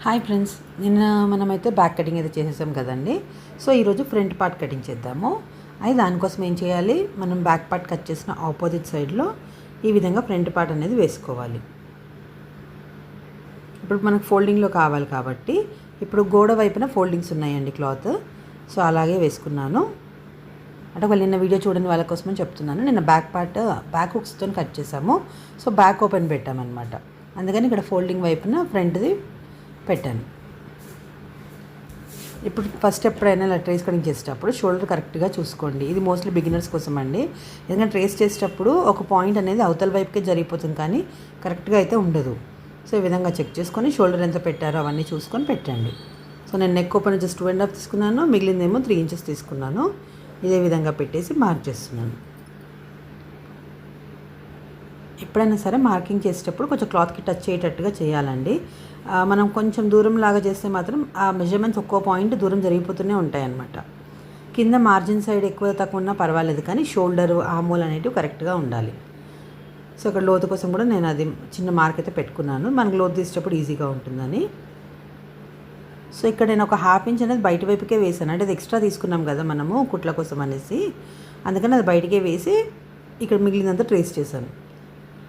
Hi friends, నిన్న మనమైతే back cutting అయితే చేసేసాం కదండి. సో ఈరోజు ఫ్రంట్ పార్ట్ కటింగ్ చేద్దాము. అయితే దానికోసం ఏం చేయాలి, మనం బ్యాక్ పార్ట్ కట్ చేసిన ఆపోజిట్ సైడ్లో ఈ విధంగా ఫ్రంట్ పార్ట్ అనేది వేసుకోవాలి. ఇప్పుడు మనకు ఫోల్డింగ్లో కావాలి కాబట్టి ఇప్పుడు గోడ వైపున ఫోల్డింగ్స్ ఉన్నాయండి క్లాత్. సో అలాగే వేసుకున్నాను. అంటే వాళ్ళు నిన్న వీడియో చూడని వాళ్ళ కోసమని చెప్తున్నాను. నిన్న బ్యాక్ హుక్స్తో కట్ చేసాము. సో బ్యాక్ ఓపెన్ పెట్టామన్నమాట. అందుకని ఇక్కడ ఫోల్డింగ్ వైపున ఫ్రంట్ది పెట్టాను. ఇప్పుడు ఫస్ట్ ఎప్పుడైనా ఇలా ట్రేస్ కటింగ్ చేసేటప్పుడు షోల్డర్ కరెక్ట్గా చూసుకోండి. ఇది మోస్ట్లీ బిగినర్స్ కోసం అండి. ఎందుకంటే ట్రేస్ చేసేటప్పుడు ఒక పాయింట్ అనేది అవతల వైపుకే జరిగిపోతుంది, కానీ కరెక్ట్గా అయితే ఉండదు. సో ఈ విధంగా చెక్ చేసుకొని షోల్డర్ ఎంత పెట్టారో అవన్నీ చూసుకొని పెట్టండి. సో నేను నెక్ ఓపెన్ జస్ట్ 2.5 తీసుకున్నాను, మిగిలిందేమో 3 ఇంచెస్ తీసుకున్నాను. ఇదే విధంగా పెట్టేసి మార్క్ చేస్తున్నాను. ఎప్పుడైనా సరే మార్కింగ్ చేసేటప్పుడు కొంచెం క్లాత్కి టచ్ అయ్యేటట్టుగా చేయాలండి. మనం కొంచెం దూరం లాగా చేస్తే మాత్రం ఆ మెజర్మెంట్స్ ఒక్కో పాయింట్ దూరం జరిగిపోతూనే ఉంటాయి అన్నమాట. కింద మార్జిన్ సైడ్ ఎక్కువ తక్కువ ఉన్నా పర్వాలేదు, కానీ షోల్డర్ ఆమూల్ అనేటివి కరెక్ట్గా ఉండాలి. సో ఇక్కడ లోతు కోసం కూడా నేను అది చిన్న మార్క్ అయితే పెట్టుకున్నాను, మనకు లోతు తీసేటప్పుడు ఈజీగా ఉంటుందని. సో ఇక్కడ నేను ఒక 1/2 ఇంచ్ అనేది బయట వైపుకే వేసాను. అంటే అది ఎక్స్ట్రా తీసుకున్నాం కదా మనము కుట్ల కోసం అనేసి, అందుకని అది బయటికే వేసి ఇక్కడ మిగిలినంత ట్రేస్ చేశాను.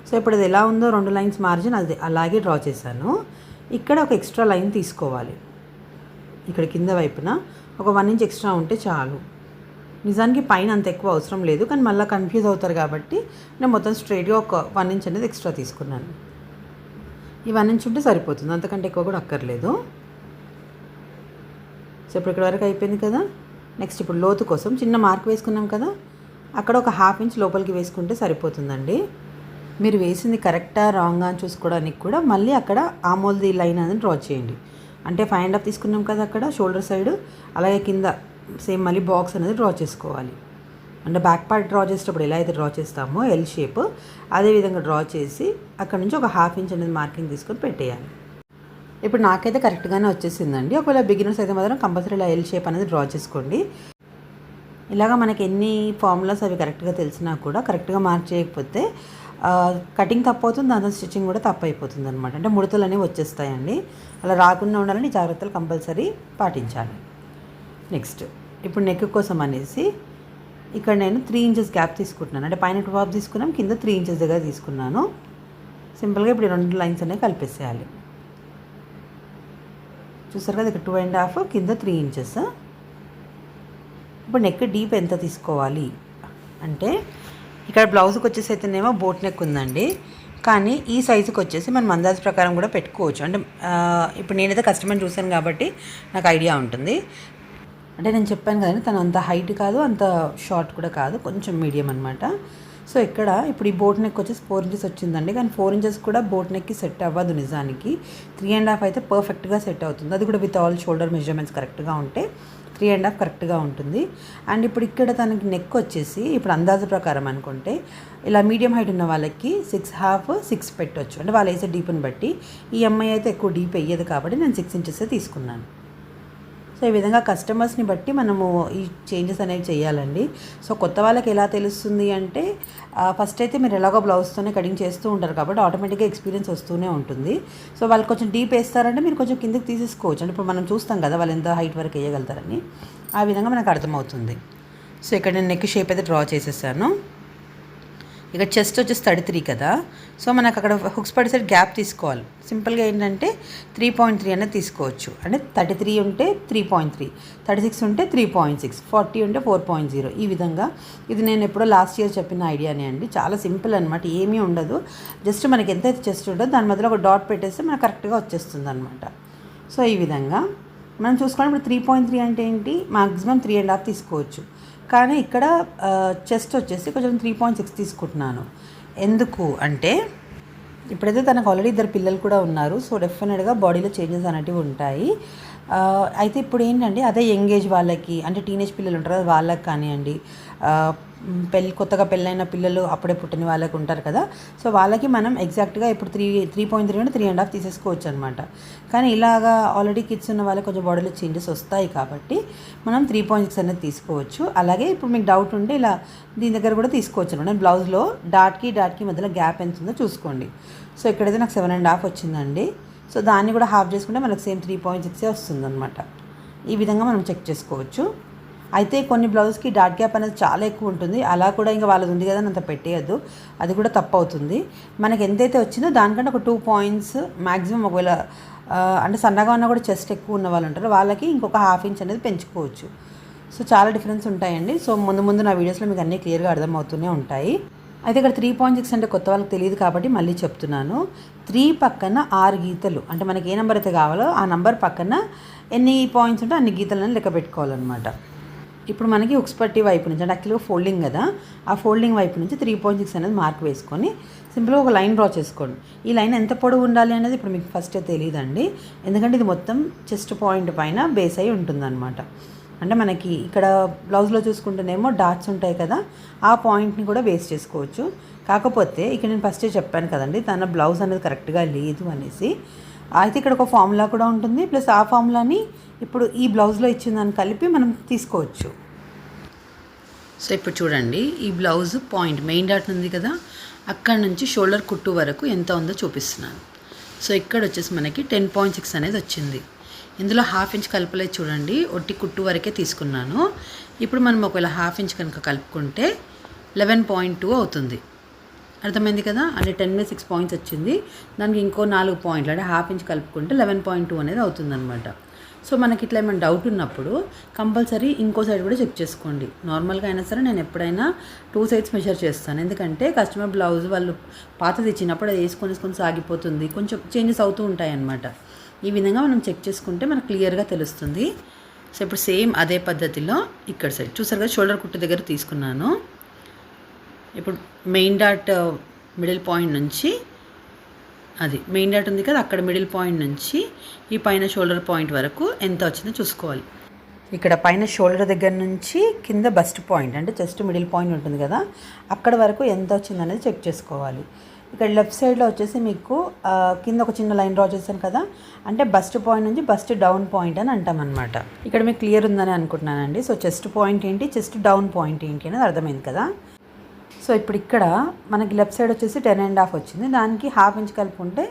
సో ఇప్పుడు అది ఎలా ఉందో 2 లైన్స్ మార్జిన్ అది అలాగే డ్రా చేశాను. ఇక్కడ ఒక ఎక్స్ట్రా లైన్ తీసుకోవాలి. ఇక్కడ కింద వైపున ఒక 1 ఇంచ్ ఎక్స్ట్రా ఉంటే చాలు. నిజానికి పైన అంత ఎక్కువ అవసరం లేదు, కానీ మళ్ళీ కన్ఫ్యూజ్ అవుతారు కాబట్టి నేను మొత్తం స్ట్రైట్గా ఒక 1 ఇంచ్ అనేది ఎక్స్ట్రా తీసుకున్నాను. ఈ 1 ఇంచ్ ఉంటే సరిపోతుంది, అంతకంటే ఎక్కువ కూడా అక్కర్లేదు. సో ఇప్పుడు ఇక్కడ వరకు అయిపోయింది కదా. నెక్స్ట్ ఇప్పుడు లోతు కోసం చిన్న మార్క్ వేసుకున్నాం కదా, అక్కడ ఒక 1/2 ఇంచ్ లోపలికి వేసుకుంటే సరిపోతుందండి. మీరు వేసింది కరెక్టా రాంగా అని చూసుకోవడానికి కూడా మళ్ళీ అక్కడ ఆమోల్ది లైన్ అనేది డ్రా చేయండి. అంటే 5.5 తీసుకున్నాం కదా అక్కడ షోల్డర్ సైడ్, అలాగే కింద సేమ్ మళ్ళీ బాక్స్ అనేది డ్రా చేసుకోవాలి. అంటే బ్యాక్ పార్ట్ డ్రా చేసేటప్పుడు ఎలా అయితే డ్రా చేస్తామో ఎల్ షేప్, అదే విధంగా డ్రా చేసి అక్కడ నుంచి ఒక 1/2 ఇంచ్ అనేది మార్కింగ్ తీసుకొని పెట్టేయాలి. ఇప్పుడు నాకైతే కరెక్ట్గానే వచ్చేసిందండి. ఒకవేళ బిగినర్స్ అయితే మాత్రం కంపల్సరీ ఇలా ఎల్ షేప్ అనేది డ్రా చేసుకోండి. ఇలాగా మనకి ఎన్ని ఫార్ములాస్ అవి కరెక్ట్గా తెలిసినా కూడా కరెక్ట్గా మార్క్ చేయకపోతే కటింగ్ తప్పవుతుంది, దాంతో స్టిచ్చింగ్ కూడా తప్పు అయిపోతుంది అనమాట. అంటే ముడతలు అనేవి వచ్చేస్తాయండి. అలా రాకుండా ఉండాలని జాగ్రత్తలు కంపల్సరీ పాటించాలి. నెక్స్ట్ ఇప్పుడు నెక్ కోసం అనేసి ఇక్కడ నేను 3 ఇంచెస్ గ్యాప్ తీసుకుంటున్నాను. అంటే పైన 2 తీసుకున్నాం, కింద 3 ఇంచెస్ దగ్గర తీసుకున్నాను. సింపుల్గా ఇప్పుడు 2 లైన్స్ అనేవి కలిపేసేయాలి. చూసారు కదా, ఇక్కడ 2.5 కింద 3 ఇంచెస్. ఇప్పుడు నెక్ డీప్ ఎంత తీసుకోవాలి అంటే ఇక్కడ బ్లౌజ్కి వచ్చేసి అయితేనేమో బోట్ నెక్ ఉందండి, కానీ ఈ సైజుకి వచ్చేసి మనం అందాజు ప్రకారం కూడా పెట్టుకోవచ్చు. అంటే ఇప్పుడు నేనైతే కస్టమర్ చూశాను కాబట్టి నాకు ఐడియా ఉంటుంది. అంటే నేను చెప్పాను కదండి, తను అంత హైట్ కాదు, అంత షార్ట్ కూడా కాదు, కొంచెం మీడియం అనమాట. సో ఇక్కడ ఇప్పుడు ఈ బోట్ నెక్ వచ్చేసి 4 ఇంచెస్ వచ్చిందండి, కానీ 4 ఇంచెస్ కూడా బోట్ నెక్కి సెట్ అవ్వదు నిజానికి. 3.5 అయితే పర్ఫెక్ట్గా సెట్ అవుతుంది. అది కూడా విత్ ఆల్ షోల్డర్ మెజర్మెంట్స్ కరెక్ట్గా ఉంటే 3.5 కరెక్ట్గా ఉంటుంది. అండ్ ఇప్పుడు ఇక్కడ తనకి నెక్ వచ్చేసి ఇప్పుడు అందాజు ప్రకారం అనుకుంటే ఇలా మీడియం హైట్ ఉన్న వాళ్ళకి 6.5, 6 పెట్టవచ్చు. అంటే వాళ్ళు వేసే డీప్ని బట్టి. ఈ అమ్మాయి అయితే ఎక్కువ డీప్ వేయదు కాబట్టి నేను 6 ఇంచెస్ తీసుకున్నాను. సో ఈ విధంగా కస్టమర్స్ని బట్టి మనము ఈ చేంజెస్ అనేవి చేయాలండి. సో కొత్త వాళ్ళకి ఎలా తెలుస్తుంది అంటే ఫస్ట్ అయితే మీరు ఎలాగో బ్లౌజ్తోనే కటింగ్ చేస్తూ ఉంటారు కాబట్టి ఆటోమేటిక్గా ఎక్స్పీరియన్స్ వస్తూనే ఉంటుంది. సో వాళ్ళు కొంచెం డీప్ వేస్తారంటే మీరు కొంచెం కిందకి తీసేసుకోవచ్చు. అంటే ఇప్పుడు మనం చూస్తాం కదా వాళ్ళు ఎంత హైట్ వరకు వేయగలుగుతారని, ఆ విధంగా మనకు అర్థమవుతుంది. సో ఇక్కడ నేను నెక్ షేప్ అయితే డ్రా చేసేసాను. ఇక చెస్ట్ వచ్చేసి 33 కదా. సో మనకు అక్కడ హుక్స్ పడే సైడ్ గ్యాప్ తీసుకోవాలి. సింపుల్గా ఏంటంటే 3.3 అనేది తీసుకోవచ్చు. అంటే 33 ఉంటే 3.3, 36 ఉంటే 3.6, 40 ఉంటే 4.0. ఈ విధంగా ఇది నేను ఎప్పుడో లాస్ట్ ఇయర్ చెప్పిన ఐడియానే అండి. చాలా సింపుల్ అనమాట, ఏమీ ఉండదు. జస్ట్ మనకి ఎంతైతే చెస్ట్ ఉంటుందో దాని మధ్యలో ఒక డాట్ పెట్టేస్తే మనకు కరెక్ట్గా వచ్చేస్తుంది అనమాట. సో ఈ విధంగా మనం చూసుకోవాలి. ఇప్పుడు 3.3 అంటే ఏంటి, మ్యాక్సిమం 3.5 తీసుకోవచ్చు. కానీ ఇక్కడ చెస్ట్ వచ్చేసి కొంచెం 3.6 తీసుకుంటున్నాను. ఎందుకు అంటే ఇప్పుడైతే తనకు ఆల్రెడీ 2 పిల్లలు కూడా ఉన్నారు. సో డెఫినెట్గా బాడీలో చేంజెస్ అనేటివి ఉంటాయి. అయితే ఇప్పుడు ఏంటంటే అదే యంగ్ ఏజ్ వాళ్ళకి, అంటే టీనేజ్ పిల్లలు ఉంటారు కదా, వాళ్ళకి కానివ్వండి, కొత్తగా పెళ్ళైన పిల్లలు అప్పుడే పుట్టిన వాళ్ళకి ఉంటారు కదా. సో వాళ్ళకి మనం ఎగ్జాక్ట్గా ఇప్పుడు 3.3 అంటే 3.5 తీసేసుకోవచ్చు అనమాట. కానీ ఇలాగా ఆల్రెడీ కిడ్స్ ఉన్న వాళ్ళకి కొంచెం బాడీలో చేంజెస్ వస్తాయి కాబట్టి మనం 3.6 అనేది తీసుకోవచ్చు. అలాగే ఇప్పుడు మీకు డౌట్ ఉంటే ఇలా దీని దగ్గర కూడా తీసుకోవచ్చు అనమాట. బ్లౌజ్లో డాట్కి మధ్యలో గ్యాప్ ఎంత ఉందో చూసుకోండి. సో ఇక్కడైతే నాకు 7.5 వచ్చిందండి. సో దాన్ని కూడా హాఫ్ చేసుకుంటే మనకు సేమ్ 3.6 వస్తుందన్నమాట. ఈ విధంగా మనం చెక్ చేసుకోవచ్చు. అయితే కొన్ని బ్లౌజ్కి డాట్ గ్యాప్ అనేది చాలా ఎక్కువ ఉంటుంది. అలా కూడా ఇంకా వాళ్ళది ఉంది కదా అంత పెట్టేయద్దు, అది కూడా తప్పు అవుతుంది. మనకి ఎంతైతే వచ్చిందో దానికంటే ఒక 2 పాయింట్స్ మ్యాక్సిమం, ఒకవేళ అంటే సన్నగా ఉన్నా కూడా చెస్ట్ ఎక్కువ ఉన్న వాళ్ళు ఉంటారు, వాళ్ళకి ఇంకొక ½ ఇంచ్ అనేది పెంచుకోవచ్చు. సో చాలా డిఫరెన్స్ ఉంటాయండి. సో ముందు నా వీడియోస్లో మీకు అన్నీ క్లియర్గా అర్థమవుతూనే ఉంటాయి. అయితే ఇక్కడ 3.6 అంటే కొత్త వాళ్ళకి తెలియదు కాబట్టి మళ్ళీ చెప్తున్నాను. 3 పక్కన 6 గీతలు, అంటే మనకి ఏ నెంబర్ అయితే కావాలో ఆ నెంబర్ పక్కన ఎన్ని పాయింట్స్ ఉంటే అన్ని గీతలను లెక్క పెట్టుకోవాలన్నమాట. ఇప్పుడు మనకి ఉక్స్ పట్టి వైపు నుంచి, అంటే యాక్చువల్గా ఫోల్డింగ్ కదా, ఆ ఫోల్డింగ్ వైపు నుంచి 3.6 అనేది మార్క్ వేసుకొని సింపుల్గా ఒక లైన్ డ్రా చేసుకోండి. ఈ లైన్ ఎంత పొడవు ఉండాలి అనేది ఇప్పుడు మీకు ఫస్ట్ తెలియదండి, ఎందుకంటే ఇది మొత్తం చెస్ట్ పాయింట్ పైన బేస్ అయి ఉంటుందన్నమాట. అంటే మనకి ఇక్కడ బ్లౌజ్లో చూసుకుంటేనేమో డాట్స్ ఉంటాయి కదా, ఆ పాయింట్ని కూడా బేస్ చేసుకోవచ్చు. కాకపోతే ఇక్కడ నేను ఫస్టే చెప్పాను కదండి, తన బ్లౌజ్ అనేది కరెక్ట్గా లేదు అనేసి. అయితే ఇక్కడ ఒక ఫార్ములా కూడా ఉంటుంది, ప్లస్ ఆ ఫార్ములాని ఇప్పుడు ఈ బ్లౌజ్లో ఇచ్చిన దాన్ని కలిపి మనం తీసుకోవచ్చు. సో ఇప్పుడు చూడండి, ఈ బ్లౌజ్ పాయింట్ మెయిన్ డాట్ ఉంది కదా, అక్కడ నుంచి షోల్డర్ కుట్టు వరకు ఎంత ఉందో చూపిస్తున్నాను. సో ఇక్కడ వచ్చేసి మనకి 10.6 అనేది వచ్చింది. ఇందులో ½ ఇంచ్ కలపలేదు చూడండి, ఒట్టి కుట్టు వరకే తీసుకున్నాను. ఇప్పుడు మనం ఒకవేళ ½ ఇంచ్ కనుక కలుపుకుంటే 11.2 అవుతుంది. అర్థమైంది కదా, అంటే 10/6 పాయింట్స్ వచ్చింది. దానికి ఇంకో 4 పాయింట్లు, అంటే ½ ఇంచ్ కలుపుకుంటే 11.2 అనేది అవుతుందన్నమాట. సో మనకి ఇట్లా ఏమైనా డౌట్ ఉన్నప్పుడు కంపల్సరీ ఇంకో సైడ్ కూడా చెక్ చేసుకోండి. నార్మల్గా అయినా సరే నేను ఎప్పుడైనా 2 సైడ్స్ మెజర్ చేస్తాను, ఎందుకంటే కస్టమర్ బ్లౌజ్ వాళ్ళు పాతది ఇచ్చినప్పుడు అది వేసుకొని సాగిపోతుంది, కొంచెం చేంజెస్ అవుతూ ఉంటాయి అన్నమాట. ఈ విధంగా మనం చెక్ చేసుకుంటే మనకు క్లియర్గా తెలుస్తుంది. సో ఇప్పుడు సేమ్ అదే పద్ధతిలో ఇక్కడ సైడ్ చూసారు కదా, షోల్డర్ కుట్టు దగ్గర తీసుకున్నాను. ఇప్పుడు మెయిన్ డాట్ మిడిల్ పాయింట్ నుంచి, అది మెయిన్ డాట్ ఉంది కదా, అక్కడ మిడిల్ పాయింట్ నుంచి ఈ పైన షోల్డర్ పాయింట్ వరకు ఎంత వచ్చిందో చూసుకోవాలి. ఇక్కడ పైన షోల్డర్ దగ్గర నుంచి కింద బస్ట్ పాయింట్, అంటే జస్ట్ మిడిల్ పాయింట్ ఉంటుంది కదా, అక్కడ వరకు ఎంత వచ్చిందనేది చెక్ చేసుకోవాలి. ఇక్కడ లెఫ్ట్ సైడ్లో వచ్చేసి మీకు కింద ఒక చిన్న లైన్ డ్రా చేశాను కదా, అంటే బస్ట్ పాయింట్ నుంచి బస్ట్ డౌన్ పాయింట్ అని అంటామన్నమాట. ఇక్కడ మీకు క్లియర్ ఉందని అనుకుంటున్నానండి. సో చెస్ట్ పాయింట్ ఏంటి, చెస్ట్ డౌన్ పాయింట్ ఏంటి అనేది అర్థమైంది కదా. సో ఇప్పుడు ఇక్కడ మనకి లెఫ్ట్ సైడ్ వచ్చేసి 10.5 వచ్చింది, దానికి ½ ఇంచ్ కలుపుకుంటే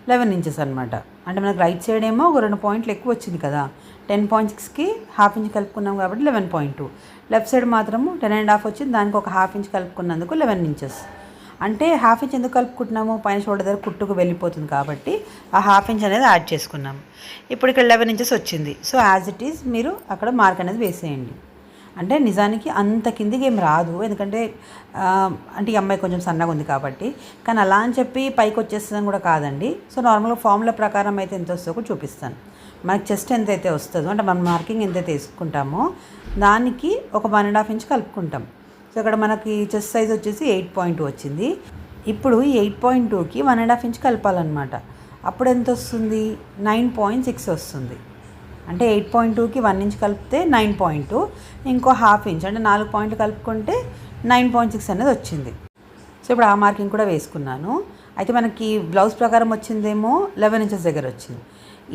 11 ఇంచెస్ అనమాట. అంటే మనకి రైట్ సైడ్ ఏమో ఒక 2 పాయింట్లు ఎక్కువ వచ్చింది కదా, 10.6కి ½ ఇంచ్ కలుపుకున్నాం కాబట్టి 11.2. లెఫ్ట్ సైడ్ మాత్రము 10.5 వచ్చింది, దానికి ఒక ½ ఇంచ్ కలుపుకున్నందుకు 11 ఇంచెస్. అంటే ½ ఇంచ్ ఎందుకు కలుపుకుంటున్నాము, పైన షోల్డర్ దగ్గర కుట్టుకు వెళ్ళిపోతుంది కాబట్టి ఆ ½ ఇంచ్ అనేది యాడ్ చేసుకున్నాము. ఇప్పుడు ఇక్కడ 11 ఇంచెస్ వచ్చింది. సో యాజ్ ఇట్ ఈజ్ మీరు అక్కడ మార్క్ అనేది వేసేయండి. అంటే నిజానికి అంత కిందికి ఏం రాదు, ఎందుకంటే అంటే ఈ అమ్మాయి కొంచెం సన్నగా ఉంది కాబట్టి. కానీ అలా అని చెప్పి పైకి వచ్చేస్తుందని కూడా కాదండి. సో నార్మల్గా ఫార్ములా ప్రకారం అయితే ఎంత వస్తుందో కూడా చూపిస్తాను. మనకి చెస్ట్ ఎంతైతే వస్తుందో, అంటే మనం మార్కింగ్ ఎంతైతే వేసుకుంటామో దానికి ఒక 1.5 ఇంచ్ కలుపుకుంటాం. సో ఇక్కడ మనకి చెస్ట్ సైజ్ వచ్చేసి 8.2 వచ్చింది. ఇప్పుడు ఈ 8.2కి 1.5 ఇంచ్ కలపాలన్నమాట. అప్పుడు ఎంత వస్తుంది, 9.6 వస్తుంది. అంటే 8.2కి 1 ఇంచ్ కలిపితే 9.2, ఇంకో ½ ఇంచ్ అంటే 4 పాయింట్లు కలుపుకుంటే 9.6 అనేది వచ్చింది. సో ఇప్పుడు ఆ మార్కింగ్ కూడా వేసుకున్నాను. అయితే మనకి బ్లౌజ్ ప్రకారం వచ్చిందేమో 11 ఇంచెస్ దగ్గర వచ్చింది.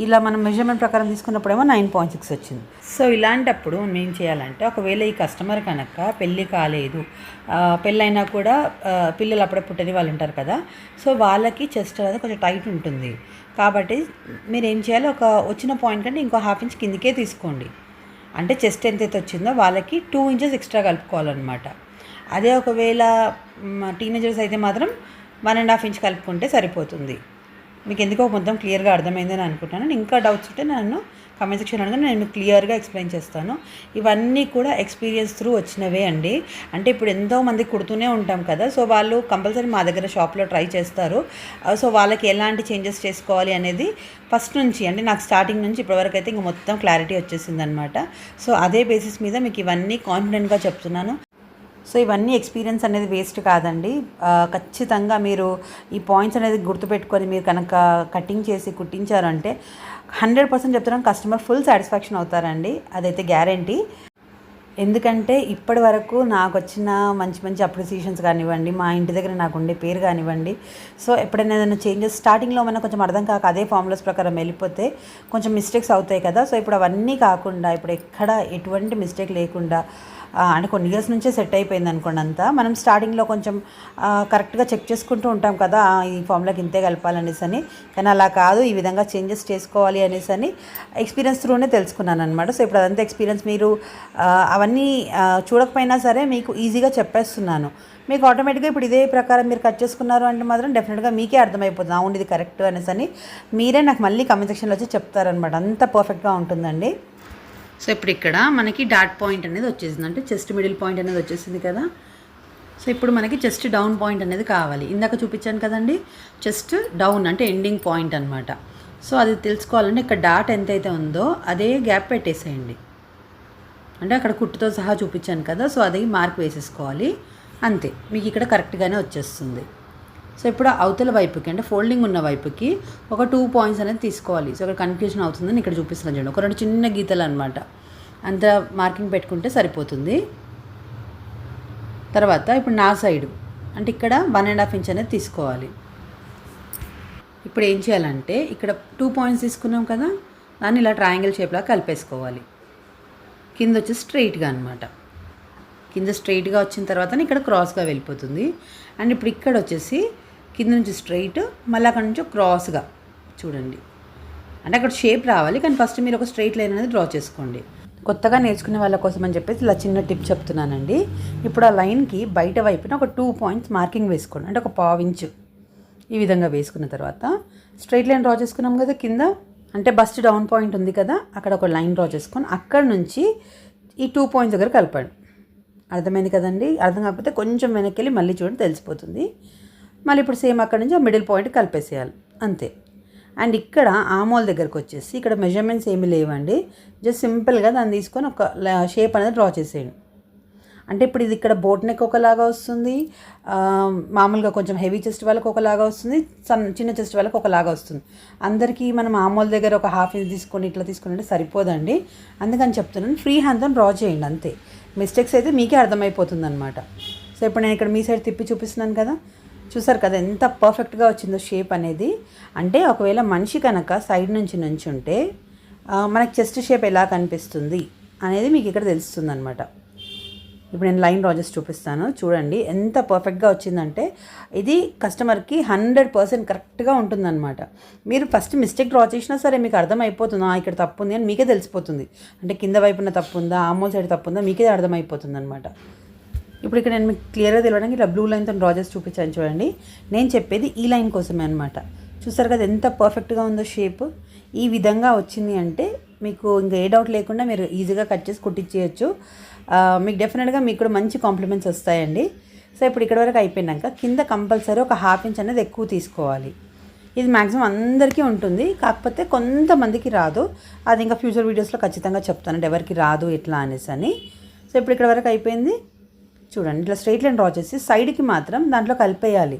ఇలా మనం మెజర్మెంట్ ప్రకారం తీసుకున్నప్పుడేమో 9.6 వచ్చింది. సో ఇలాంటప్పుడు మనం ఏం చేయాలంటే, ఒకవేళ ఈ కస్టమర్ కనుక పెళ్ళి కాలేదు, పెళ్ళైనా కూడా పిల్లలు అప్పుడే పుట్టని వాళ్ళు ఉంటారు కదా, సో వాళ్ళకి చెస్ట్ అనేది కొంచెం టైట్ ఉంటుంది. కాబట్టి మీరు ఏం చేయాలి, ఒక వచ్చిన పాయింట్ కంటే ఇంకో ½ ఇంచ్ కిందికే తీసుకోండి. అంటే చెస్ట్ ఎంతైతే వచ్చిందో వాళ్ళకి 2 ఇంచెస్ ఎక్స్ట్రా కలుపుకోవాలన్నమాట. అదే ఒకవేళ టీనేజర్స్ అయితే మాత్రం 1.5 ఇంచ్ కలుపుకుంటే సరిపోతుంది. మీకు ఎందుకో మొత్తం క్లియర్గా అర్థమైందని అనుకుంటున్నాను. ఇంకా డౌట్స్ ఉంటే నన్ను కామెంట్ సెక్షన్ అడగండి, నేను క్లియర్గా ఎక్స్ప్లెయిన్ చేస్తాను. ఇవన్నీ కూడా ఎక్స్పీరియన్స్ త్రూ వచ్చినవే అండి. అంటే ఇప్పుడు ఎంతో మంది కుడుతూనే ఉంటాం కదా, సో వాళ్ళు కంపల్సరీ మా దగ్గర షాప్లో ట్రై చేస్తారు. సో వాళ్ళకి ఎలాంటి చేంజెస్ చేసుకోవాలి అనేది ఫస్ట్ నుంచి, అంటే నాకు స్టార్టింగ్ నుంచి ఇప్పటివరకు అయితే ఇంక మొత్తం క్లారిటీ వచ్చేసింది అనమాట. సో అదే బేసిస్ మీద మీకు ఇవన్నీ కాన్ఫిడెంట్గా చెప్తున్నాను. సో ఇవన్నీ ఎక్స్పీరియన్స్ అనేది వేస్ట్ కాదండి. ఖచ్చితంగా మీరు ఈ పాయింట్స్ అనేది గుర్తుపెట్టుకొని మీరు కనుక కటింగ్ చేసి కుట్టించారంటే 100% చెప్తున్నాను, కస్టమర్ ఫుల్ సాటిస్ఫాక్షన్ అవుతారండి, అదైతే గ్యారంటీ. ఎందుకంటే ఇప్పటి వరకు నాకు వచ్చిన మంచి మంచి అప్రిసియేషన్స్ కానివ్వండి, మా ఇంటి దగ్గర నాకు ఉండే పేరు కానివ్వండి, సో ఎప్పుడైనా ఏదైనా చేంజెస్ స్టార్టింగ్లో మనం కొంచెం అర్థం కాక అదే ఫార్ములాస్ ప్రకారం వెళ్ళిపోతే కొంచెం మిస్టేక్స్ అవుతాయి కదా. సో ఇప్పుడు అవన్నీ కాకుండా ఇప్పుడు ఎక్కడ ఎటువంటి మిస్టేక్ లేకుండా అంటే కొన్ని ఇయర్స్ నుంచే సెట్ అయిపోయింది అనుకోండి అంతా. మనం స్టార్టింగ్లో కొంచెం కరెక్ట్గా చెక్ చేసుకుంటూ ఉంటాం కదా, ఈ ఫార్ములాకి ఇంతే కలపాలనేసి అని. కానీ అలా కాదు, ఈ విధంగా చేంజెస్ చేసుకోవాలి అనేసి అని ఎక్స్పీరియన్స్ త్రూనే తెలుసుకున్నాను అనమాట. సో ఇప్పుడు అదంతా ఎక్స్పీరియన్స్ మీరు అవన్నీ చూడకపోయినా సరే మీకు ఈజీగా చెప్పేస్తున్నాను. మీకు ఆటోమేటిక్గా ఇప్పుడు ఇదే ప్రకారం మీరు కట్ చేసుకున్నారు అంటే మాత్రం డెఫినెట్గా మీకే అర్థమైపోతుంది, అవును ఇది కరెక్ట్ అనేసి అని. మీరే నాకు మళ్ళీ కామెంట్ సెక్షన్లో వచ్చి చెప్తారనమాట, అంత పర్ఫెక్ట్గా ఉంటుందండి. సో ఇప్పుడు ఇక్కడ మనకి డాట్ పాయింట్ అనేది వచ్చేసింది, అంటే చెస్ట్ మిడిల్ పాయింట్ అనేది వచ్చేసింది కదా. సో ఇప్పుడు మనకి చెస్ట్ డౌన్ పాయింట్ అనేది కావాలి. ఇందాక చూపించాను కదండి, చెస్ట్ డౌన్ అంటే ఎండింగ్ పాయింట్ అనమాట. సో అది తెలుసుకోవాలంటే ఇక్కడ డాట్ ఎంతైతే ఉందో అదే గ్యాప్ పెట్టేసేయండి. అంటే అక్కడ కుట్టుతో సహా చూపించాను కదా, సో అది మార్క్ వేసేసుకోవాలి అంతే. మీకు ఇక్కడ కరెక్ట్గానే వచ్చేస్తుంది. సో ఇప్పుడు అవతల వైపుకి అంటే ఫోల్డింగ్ ఉన్న వైపుకి ఒక 2 పాయింట్స్ అనేది తీసుకోవాలి. సో ఇక్కడ కన్ఫ్యూజన్ అవుతుందని ఇక్కడ చూపిస్తున్నాను చూడండి, ఒక 2 చిన్న గీతలు అనమాట, అంత మార్కింగ్ పెట్టుకుంటే సరిపోతుంది. తర్వాత ఇప్పుడు నా సైడు అంటే ఇక్కడ 1.5 ఇంచ్ అనేది తీసుకోవాలి. ఇప్పుడు ఏం చేయాలంటే ఇక్కడ 2 పాయింట్స్ తీసుకున్నాం కదా, దాన్ని ఇలా ట్రయాంగిల్ షేప్లా కలిపేసుకోవాలి. కింద వచ్చి స్ట్రైట్గా అనమాట, కింద స్ట్రైట్గా వచ్చిన తర్వాత ఇక్కడ క్రాస్గా వెళ్ళిపోతుంది. అండ్ ఇప్పుడు ఇక్కడ వచ్చేసి కింద నుంచి స్ట్రైట్, మళ్ళీ అక్కడ నుంచి క్రాస్గా చూడండి, అంటే అక్కడ షేప్ రావాలి. కానీ ఫస్ట్ మీరు ఒక స్ట్రైట్ లైన్ అనేది డ్రా చేసుకోండి. కొత్తగా నేర్చుకునే వాళ్ళ కోసం అని చెప్పేసి ఇలా చిన్న టిప్ చెప్తున్నానండి. ఇప్పుడు ఆ లైన్కి బయట వైపున ఒక 2 పాయింట్స్ మార్కింగ్ వేసుకోండి, అంటే ఒక 1/2 ఇంచు ఈ విధంగా వేసుకున్న తర్వాత స్ట్రైట్ లైన్ డ్రా చేసుకున్నాం కదా కింద, అంటే బస్ట్ డౌన్ పాయింట్ ఉంది కదా, అక్కడ ఒక లైన్ డ్రా చేసుకొని అక్కడ నుంచి ఈ 2 పాయింట్స్ దగ్గర కలపండి. అర్థమైంది కదండి. అర్థం కాకపోతే కొంచెం వెనక్కి వెళ్ళి మళ్ళీ చూడండి, తెలిసిపోతుంది. మళ్ళీ ఇప్పుడు సేమ్ అక్కడ నుంచి ఆ మిడిల్ పాయింట్ కలిపేసేయాలి అంతే. అండ్ ఇక్కడ ఆమోల్ దగ్గరకు వచ్చేసి ఇక్కడ మెజర్మెంట్స్ ఏమీ లేవండి, జస్ట్ సింపుల్గా దాన్ని తీసుకొని ఒక షేప్ అనేది డ్రా చేసేయండి. అంటే ఇప్పుడు ఇది ఇక్కడ బోట్ నెక్ ఒకలాగా వస్తుంది, మామూలుగా కొంచెం హెవీ చెస్ట్ వాళ్ళకి ఒకలాగా వస్తుంది, చిన్న చెస్ట్ వాళ్ళకి ఒకలాగా వస్తుంది. అందరికీ మనం ఆమోల్ దగ్గర ఒక 1/2 ఇంచ్ తీసుకొని ఇట్లా తీసుకుంటే సరిపోదండి. అందుకని చెప్తున్నాను, ఫ్రీ హ్యాండ్తో డ్రా చేయండి అంతే. మిస్టేక్స్ అయితే మీకే అర్థమైపోతుంది అనమాట. సో ఇప్పుడు నేను ఇక్కడ మీ సైడ్ తిప్పి చూపిస్తున్నాను కదా, చూసారు కదా ఎంత పర్ఫెక్ట్గా వచ్చిందో షేప్ అనేది. అంటే ఒకవేళ మనిషి కనుక సైడ్ నుంచి ఉంటే మనకి చెస్ట్ షేప్ ఎలా కనిపిస్తుంది అనేది మీకు ఇక్కడ తెలుస్తుంది అనమాట. ఇప్పుడు నేను లైన్ డ్రా చేసి చూపిస్తాను చూడండి, ఎంత పర్ఫెక్ట్గా వచ్చిందంటే ఇది కస్టమర్కి 100% కరెక్ట్గా ఉంటుందన్నమాట. మీరు ఫస్ట్ మిస్టేక్ డ్రా చేసినా సరే మీకు అర్థమైపోతుందా ఇక్కడ తప్పు ఉంది అని మీకే తెలిసిపోతుంది. అంటే కింద వైపున తప్పు ఉందా, ఆమోల్ సైడ్ తప్పు ఉందా మీకే అర్థమైపోతుంది అనమాట. ఇప్పుడు ఇక్కడ నేను మీకు క్లియర్గా తెలియడానికి ఇలా బ్లూ లైన్తో డ్రా చేసి చూపించాను చూడండి. నేను చెప్పేది ఈ లైన్ కోసమే అనమాట. చూసారు కదా ఎంత పర్ఫెక్ట్గా ఉందో షేప్. ఈ విధంగా వచ్చింది అంటే మీకు ఇంకా ఏ డౌట్ లేకుండా మీరు ఈజీగా కట్ చేసి కుట్టించేయచ్చు. మీకు డెఫినెట్గా మీకు కూడా మంచి కాంప్లిమెంట్స్ వస్తాయండి. సో ఇప్పుడు ఇక్కడ వరకు అయిపోయినాక కింద కంపల్సరీ ఒక 1/2 ఇంచ్ అనేది ఎక్కువ తీసుకోవాలి. ఇది మ్యాక్సిమం అందరికీ ఉంటుంది, కాకపోతే కొంతమందికి రాదు. అది ఇంకా ఫ్యూచర్ వీడియోస్లో ఖచ్చితంగా చెప్తాను అంటే ఎవరికి రాదు ఎట్లా అనేసి అని. సో ఇప్పుడు ఇక్కడ వరకు అయిపోయింది చూడండి. ఇట్లా స్ట్రైట్ లైన్ డ్రా చేసి సైడ్కి మాత్రం దాంట్లో కలిపేయాలి.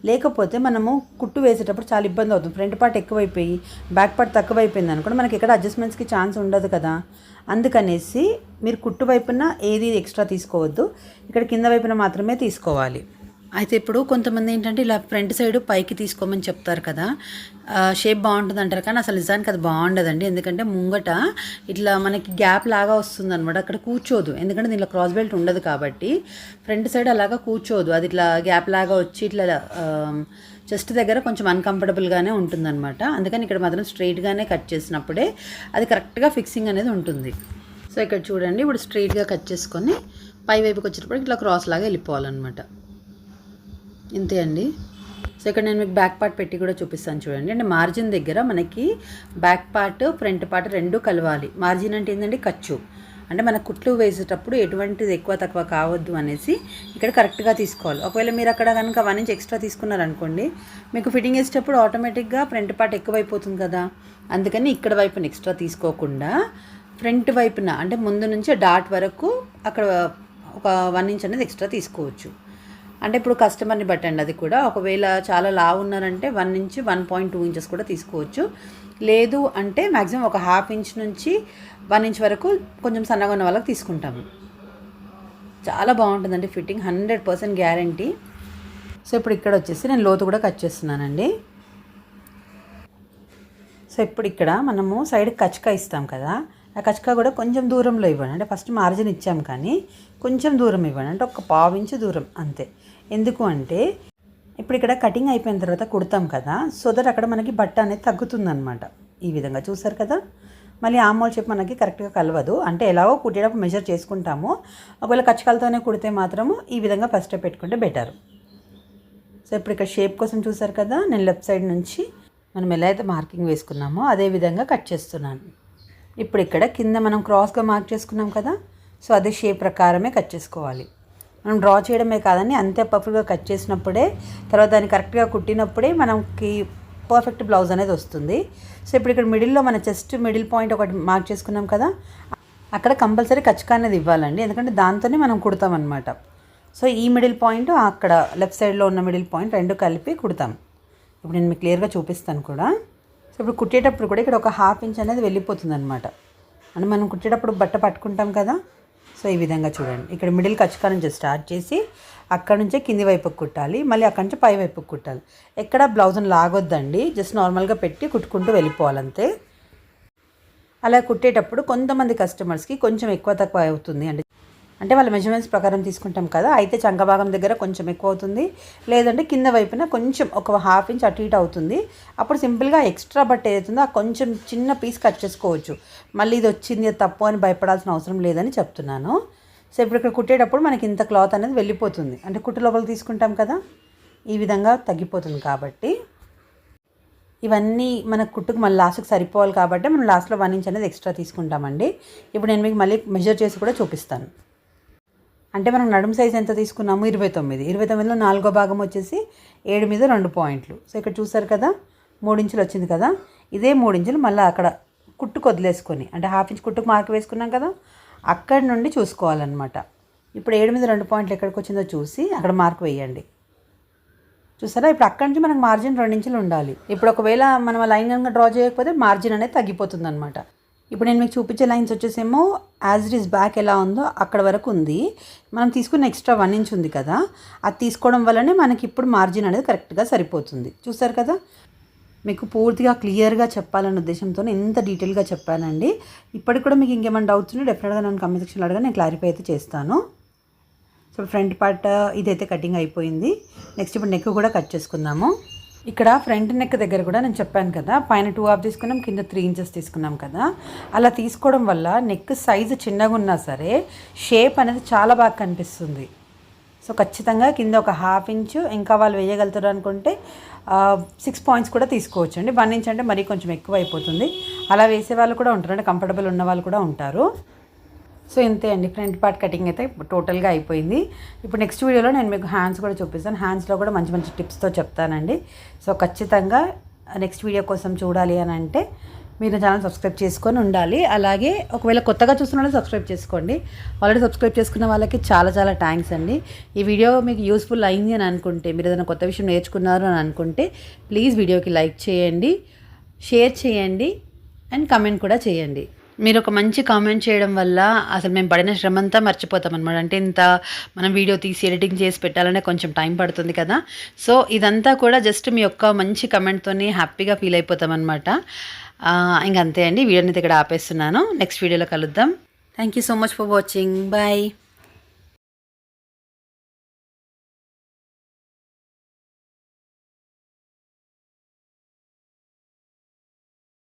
లేకపోతే మనము కుట్టు వేసేటప్పుడు చాలా ఇబ్బంది అవుతుంది. ఫ్రంట్ పార్ట్ ఎక్కువైపోయి బ్యాక్ పార్ట్ తక్కువైపోయింది అనుకోండి, మనకి ఎక్కడ అడ్జస్ట్మెంట్స్కి ఛాన్స్ ఉండదు కదా. అందుకనేసి మీరు కుట్టు వైపున ఏది ఎక్స్ట్రా తీసుకోవద్దు, ఇక్కడ కింద వైపున మాత్రమే తీసుకోవాలి. అయితే ఇప్పుడు కొంతమంది ఏంటంటే ఇలా ఫ్రంట్ సైడ్ పైకి తీసుకోమని చెప్తారు కదా, షేప్ బాగుంటుంది అంటారు. కానీ అసలు నిజానికి అది బాగుండదండి. ఎందుకంటే ముంగట ఇట్లా మనకి గ్యాప్ లాగా వస్తుంది అనమాట, అక్కడ కూర్చోదు. ఎందుకంటే దీంట్లో క్రాస్ బెల్ట్ ఉండదు కాబట్టి ఫ్రంట్ సైడ్ అలాగా కూర్చోదు. అది ఇట్లా గ్యాప్ లాగా వచ్చి ఇట్లా చెస్ట్ దగ్గర కొంచెం అన్కంఫర్టబుల్గానే ఉంటుందన్నమాట. అందుకని ఇక్కడ మాత్రం స్ట్రైట్గానే కట్ చేసినప్పుడే అది కరెక్ట్గా ఫిక్సింగ్ అనేది ఉంటుంది. సో ఇక్కడ చూడండి, ఇప్పుడు స్ట్రైట్గా కట్ చేసుకొని పై వైపుకి వచ్చేటప్పుడు ఇట్లా క్రాస్ లాగా వెళ్ళిపోవాలన్నమాట. ఇంతే అండి. సో ఇక్కడ నేను మీకు బ్యాక్ పార్ట్ పెట్టి కూడా చూపిస్తాను చూడండి. అంటే మార్జిన్ దగ్గర మనకి బ్యాక్ పార్ట్ ఫ్రంట్ పార్ట్ రెండు కలవాలి. మార్జిన్ అంటే ఏంటంటే ఖర్చు, అంటే మన కుట్లు వేసేటప్పుడు ఎటువంటిది ఎక్కువ తక్కువ కావద్దు అనేసి ఇక్కడ కరెక్ట్గా తీసుకోవాలి. ఒకవేళ మీరు అక్కడ కనుక 1 ఇంచ్ ఎక్స్ట్రా తీసుకున్నారనుకోండి, మీకు ఫిట్టింగ్ వేసేటప్పుడు ఆటోమేటిక్గా ఫ్రంట్ పార్ట్ ఎక్కువ అయిపోతుంది కదా. అందుకని ఇక్కడ వైపున ఎక్స్ట్రా తీసుకోకుండా ఫ్రంట్ వైపున అంటే ముందు నుంచి డాట్ వరకు అక్కడ ఒక 1 ఇంచ్ అనేది ఎక్స్ట్రా తీసుకోవచ్చు. అంటే ఇప్పుడు కస్టమర్ని బట్టండి, అది కూడా ఒకవేళ చాలా లావు ఉన్నారంటే 1 ఇంచ్ 1.2 ఇంచెస్ కూడా తీసుకోవచ్చు. లేదు అంటే మ్యాక్సిమం ఒక 1/2 ఇంచ్ నుంచి 1 ఇంచ్ వరకు కొంచెం సన్నగా ఉన్న వాళ్ళకి తీసుకుంటాము. చాలా బాగుంటుందండి ఫిట్టింగ్, 100% గ్యారంటీ. సో ఇప్పుడు ఇక్కడ వచ్చేసి నేను లోతు కూడా కట్ చేస్తున్నానండి. సో ఇప్పుడు ఇక్కడ మనము సైడ్ కచ్కా ఇస్తాం కదా, ఆ కచకా కూడా కొంచెం దూరంలో ఇవ్వండి. అంటే ఫస్ట్ మార్జిన్ ఇచ్చాం కానీ కొంచెం దూరం ఇవ్వండి, అంటే ఒక 1/2 ఇంచు దూరం అంతే. ఎందుకు అంటే ఇప్పుడు ఇక్కడ కటింగ్ అయిపోయిన తర్వాత కుడతాం కదా, సో దట్ అక్కడ మనకి బట్ట అనేది తగ్గుతుందనమాట. ఈ విధంగా చూసారు కదా. మళ్ళీ ఆమోల్ షేప్ మనకి కరెక్ట్గా కలవదు, అంటే ఎలాగో కుట్టేటప్పుడు మెజర్ చేసుకుంటాము. ఒకవేళ కచ్చకాలతోనే కుడితే మాత్రము ఈ విధంగా ఫస్ట్ పెట్టుకుంటే బెటర్. సో ఇప్పుడు ఇక్కడ షేప్ కోసం చూసారు కదా, నేను లెఫ్ట్ సైడ్ నుంచి మనం ఎలా అయితే మార్కింగ్ వేసుకున్నామో అదే విధంగా కట్ చేస్తున్నాను. ఇప్పుడు ఇక్కడ కింద మనం క్రాస్గా మార్క్ చేసుకున్నాం కదా, సో అదే షేప్ ప్రకారమే కట్ చేసుకోవాలి. మనం డ్రా చేయడమే కాదని అంతే పర్ఫెక్ట్గా కట్ చేసినప్పుడే, తర్వాత దాన్ని కరెక్ట్గా కుట్టినప్పుడే మనకి పర్ఫెక్ట్ బ్లౌజ్ అనేది వస్తుంది. సో ఇప్పుడు ఇక్కడ మిడిల్లో మన చెస్ట్ మిడిల్ పాయింట్ ఒకటి మార్క్ చేసుకున్నాం కదా, అక్కడ కంపల్సరీ కచ్చకా అనేది ఇవ్వాలండి, ఎందుకంటే దాంతోనే మనం కుడతామన్నమాట. సో ఈ మిడిల్ పాయింట్ అక్కడ లెఫ్ట్ సైడ్లో ఉన్న మిడిల్ పాయింట్ రెండు కలిపి కుడతాం. ఇప్పుడు నేను మీకు క్లియర్గా చూపిస్తాను కూడా. సో ఇప్పుడు కుట్టేటప్పుడు కూడా ఇక్కడ ఒక 1/2 ఇంచ్ అనేది వెళ్ళిపోతుంది అనమాట. అంటే మనం కుట్టేటప్పుడు బట్ట పట్టుకుంటాం కదా, సో ఈ విధంగా చూడండి. ఇక్కడ మిడిల్ కచ్చకా నుంచి స్టార్ట్ చేసి అక్కడ నుంచే కింది వైపుకి కుట్టాలి, మళ్ళీ అక్కడి నుంచి పై వైపుకి కుట్టాలి. ఎక్కడ బ్లౌజ్ని లాగొద్దండి, జస్ట్ నార్మల్గా పెట్టి కుట్టుకుంటూ వెళ్ళిపోవాలంతే. అలా కుట్టేటప్పుడు కొంతమంది కస్టమర్స్కి కొంచెం ఎక్కువ తక్కువ అవుతుంది, అంటే వాళ్ళ మెజర్మెంట్స్ ప్రకారం తీసుకుంటాం కదా, అయితే చంక భాగం దగ్గర కొంచెం ఎక్కువ అవుతుంది, లేదంటే కింద వైపున కొంచెం ఒక 1/2 ఇంచ్ అటు ఇటు అవుతుంది. అప్పుడు సింపుల్గా ఎక్స్ట్రా బట్ట ఏదైతుందో ఆ కొంచెం చిన్న పీస్ కట్ చేసుకోవచ్చు. మళ్ళీ ఇది వచ్చింది తప్పు అని భయపడాల్సిన అవసరం లేదని చెప్తున్నాను. సో ఇప్పుడు ఇక్కడ కుట్టేటప్పుడు మనకి ఇంత క్లాత్ అనేది వెళ్ళిపోతుంది, అంటే కుట్టు లోపలికి తీసుకుంటాం కదా, ఈ విధంగా తగ్గిపోతుంది. కాబట్టి ఇవన్నీ మన కుట్టుకు మళ్ళీ లాస్ట్కి సరిపోవాలి కాబట్టి మనం లాస్ట్లో 1 ఇంచ్ అనేది ఎక్స్ట్రా తీసుకుంటామండి. ఇప్పుడు నేను మీకు మళ్ళీ మెజర్ చేసి కూడా చూపిస్తాను. అంటే మనం నడుము సైజ్ ఎంత తీసుకున్నాము, 29. 29లో 4వ భాగం వచ్చేసి 7 మీద 2 పాయింట్లు. సో ఇక్కడ చూసారు కదా 3 ఇంచులు వచ్చింది కదా, ఇదే 3 ఇంచులు మళ్ళీ అక్కడ కుట్టుకు వదిలేసుకొని, అంటే 1/2 ఇంచ్ కుట్టుకు మార్క్ వేసుకున్నాం కదా, అక్కడి నుండి చూసుకోవాలన్నమాట. ఇప్పుడు 7 మీద 2 పాయింట్లు ఎక్కడికి వచ్చిందో చూసి అక్కడ మార్క్ వేయండి. చూసారా, ఇప్పుడు అక్కడి నుంచి మనకు మార్జిన్ 2 ఇంచులు ఉండాలి. ఇప్పుడు ఒకవేళ మనం లైన్ కనుక డ్రా చేయకపోతే మార్జిన్ అనేది తగ్గిపోతుంది అనమాట. ఇప్పుడు నేను మీకు చూపించే లైన్స్ వచ్చేసేమో యాజ్ ఇట్ ఈస్ బ్యాక్ ఎలా ఉందో అక్కడ వరకు ఉంది. మనం తీసుకున్న ఎక్స్ట్రా 1 ఇంచ్ ఉంది కదా, అది తీసుకోవడం వల్లనే మనకి ఇప్పుడు మార్జిన్ అనేది కరెక్ట్గా సరిపోతుంది. చూసారు కదా, మీకు పూర్తిగా క్లియర్గా చెప్పాలనే ఉద్దేశంతో ఇంత డీటెయిల్గా చెప్పానండి. ఇప్పటికి కూడా మీకు ఇంకేమైనా డౌట్స్ ఉంటే డెఫినెట్గా నన్ను కామెంట్ సెక్షన్లో అడగా, నేను క్లారిఫై అయితే చేస్తాను. సో ఫ్రంట్ పార్ట్ ఇదైతే కటింగ్ అయిపోయింది. నెక్స్ట్ ఇప్పుడు నెక్ కూడా కట్ చేసుకుందాము. ఇక్కడ ఫ్రంట్ నెక్ దగ్గర కూడా నేను చెప్పాను కదా, పైన 2.5 తీసుకున్నాం, కింద 3 ఇంచెస్ తీసుకున్నాం కదా. అలా తీసుకోవడం వల్ల నెక్ సైజు చిన్నగా ఉన్నా సరే షేప్ అనేది చాలా బాగా కనిపిస్తుంది. సో ఖచ్చితంగా కింద ఒక 1/2 ఇంచు, ఇంకా వాళ్ళు వేయగలుగుతారు అనుకుంటే 6 పాయింట్స్ కూడా తీసుకోవచ్చు అండి. 1 ఇంచ్ అంటే మరీ కొంచెం ఎక్కువ అయిపోతుంది. అలా వేసే వాళ్ళు కూడా ఉంటారు, అంటే కంఫర్టబుల్ ఉన్న వాళ్ళు కూడా ఉంటారు. సో ఇంతే అండి, ఫ్రంట్ పార్ట్ కటింగ్ అయితే టోటల్గా అయిపోయింది. ఇప్పుడు నెక్స్ట్ వీడియోలో నేను మీకు హ్యాండ్స్ కూడా చూపిస్తాను. హ్యాండ్స్లో కూడా మంచి మంచి టిప్స్తో చెప్తానండి. సో ఖచ్చితంగా నెక్స్ట్ వీడియో కోసం చూడాలి అని అంటే మీరు ఛానల్ సబ్స్క్రైబ్ చేసుకొని ఉండాలి. అలాగే ఒకవేళ కొత్తగా చూస్తున్న వాళ్ళు సబ్స్క్రైబ్ చేసుకోండి. ఆల్రెడీ సబ్స్క్రైబ్ చేసుకున్న వాళ్ళకి చాలా చాలా థ్యాంక్స్ అండి. ఈ వీడియో మీకు యూస్ఫుల్ అయింది అని అనుకుంటే, మీరు ఏదైనా కొత్త విషయం నేర్చుకున్నారు అని అనుకుంటే ప్లీజ్ వీడియోకి లైక్ చేయండి, షేర్ చేయండి అండ్ కమెంట్ కూడా చేయండి. మీరు ఒక మంచి కామెంట్ చేయడం వల్ల అసలు మేము పడిన శ్రమంతా మర్చిపోతాం అనమాట. అంటే ఇంత మనం వీడియో తీసి ఎడిటింగ్ చేసి పెట్టాలనే కొంచెం టైం పడుతుంది కదా. సో ఇదంతా కూడా జస్ట్ మీ యొక్క మంచి కమెంట్తోని హ్యాపీగా ఫీల్ అయిపోతాం అనమాట. ఇంకంతే అండి, వీడియోని ఇక్కడ ఆపేస్తున్నాను. నెక్స్ట్ వీడియోలో కలుద్దాం. Thank you so much for watching. Bye.